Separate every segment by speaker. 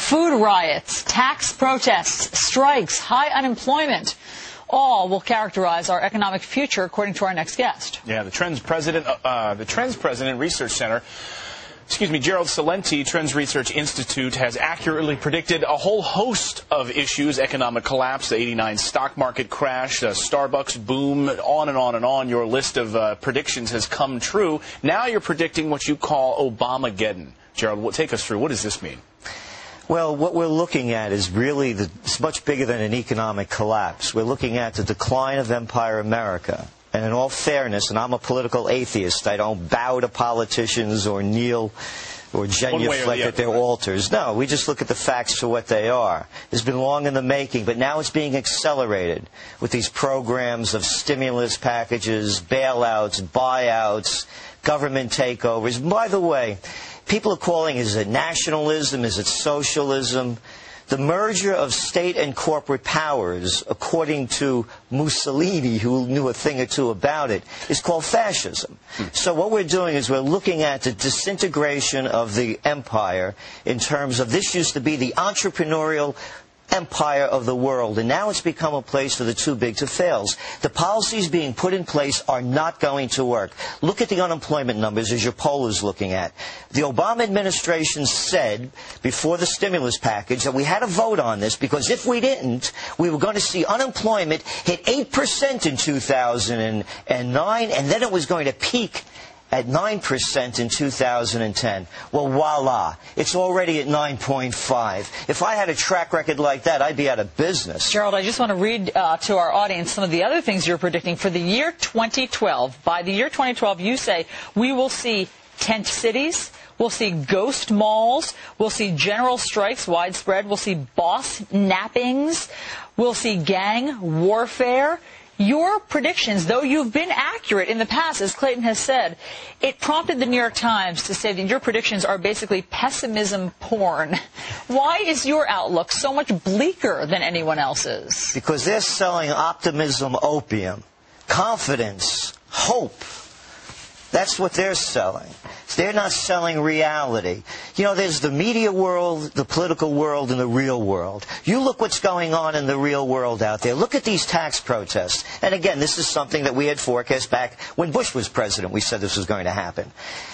Speaker 1: Food riots, tax protests, strikes, high unemployment. All will characterize our economic future, according to our next guest.
Speaker 2: Yeah, the Trends President Research Center, Gerald Celente, Trends Research Institute, has accurately predicted a whole host of issues: economic collapse, the '89 stock market crash, Starbucks boom, on and on and on. Your list of predictions has come true. Now you're predicting what you call Obamageddon. Gerald, take us through. What does this mean?
Speaker 3: Well, what we're looking at is really it's much bigger than an economic collapse. We're looking at the decline of Empire America. And in all fairness, and I'm a political atheist, I don't bow to politicians or kneel or genuflect at their altars. No, we just look at the facts for what they are. It's been long in the making, but now it's being accelerated with these programs of stimulus packages, bailouts, buyouts, government takeovers. By the way, people are calling, is it nationalism? Is it socialism? The merger of state and corporate powers, according to Mussolini, who knew a thing or two about it, is called fascism. So what we're doing is we're looking at the disintegration of the empire in terms of this used to be the entrepreneurial empire of the world, and now it's become a place for the too big to fails. The policies being put in place are not going to work. Look at the unemployment numbers, as your poll is looking at. The Obama administration said before the stimulus package that we had to vote on this because if we didn't, we were going to see unemployment hit 8% in 2009, and then it was going to peak at 9% in 2010. Well, voila. It's already at 9.5. If I had a track record like that, I'd be out of business.
Speaker 1: Gerald, I just want to read to our audience some of the other things you're predicting. For the year 2012, by the year 2012, you say we will see tent cities, we'll see ghost malls, we'll see general strikes widespread, we'll see boss nappings, we'll see gang warfare. Your predictions, though you've been accurate in the past, as Clayton has said, it prompted the New York Times to say that your predictions are basically pessimism porn. Why is your outlook so much bleaker than anyone else's?
Speaker 3: Because they're selling optimism opium, confidence, hope. That's what they're selling. They're not selling reality. You know, there's the media world, the political world, and the real world. You look what's going on in the real world out there. Look at these tax protests. And again, this is something that we had forecast back when Bush was president. We said this was going to happen.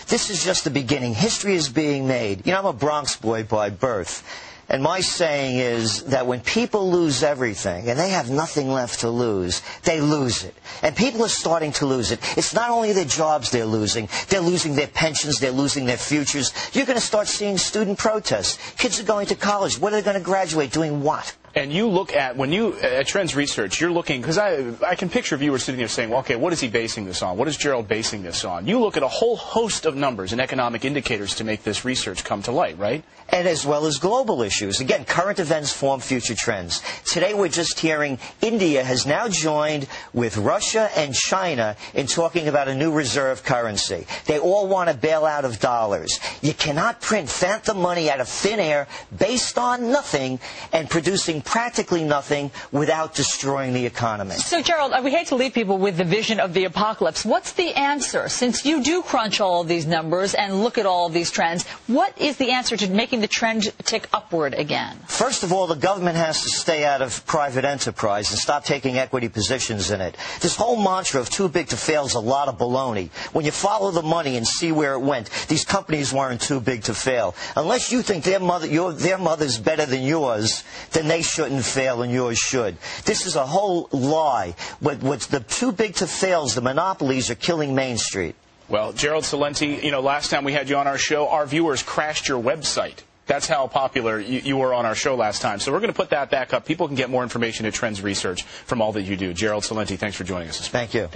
Speaker 3: This is just the beginning. History is being made. You know, I'm a Bronx boy by birth. And my saying is that when people lose everything and they have nothing left to lose, they lose it. And people are starting to lose it. It's not only their jobs they're losing their pensions, they're losing their futures. You're going to start seeing student protests. Kids are going to college. When are they going to graduate? Doing what?
Speaker 2: And you look at, when you, at Trends Research, you're looking, because I can picture viewers sitting there saying, well, okay, what is he basing this on? What is Gerald basing this on? You look at a whole host of numbers and economic indicators to make this research come to light, right?
Speaker 3: And as well as global issues. Again, current events form future trends. Today we're just hearing India has now joined with Russia and China in talking about a new reserve currency. They all want a bailout of dollars. You cannot print phantom money out of thin air based on nothing and producing practically nothing without destroying the economy.
Speaker 1: So, Gerald, we hate to leave people with the vision of the apocalypse. What's the answer? Since you do crunch all of these numbers and look at all of these trends, what is the answer to making the trend tick upward again?
Speaker 3: First of all, the government has to stay out of private enterprise and stop taking equity positions in it. This whole mantra of too big to fail is a lot of baloney. When you follow the money and see where it went, these companies weren't too big to fail. Unless you think their mother's better than yours, then they shouldn't fail and yours should. This is a whole lie. What's the too big to fails, the monopolies are killing Main Street.
Speaker 2: Well, Gerald Celente, you know, last time we had you on our show, our viewers crashed your website. That's how popular you were on our show last time. So we're going to put that back up. People can get more information at Trends Research from all that you do. Gerald Celente, thanks for joining us.
Speaker 3: Thank you.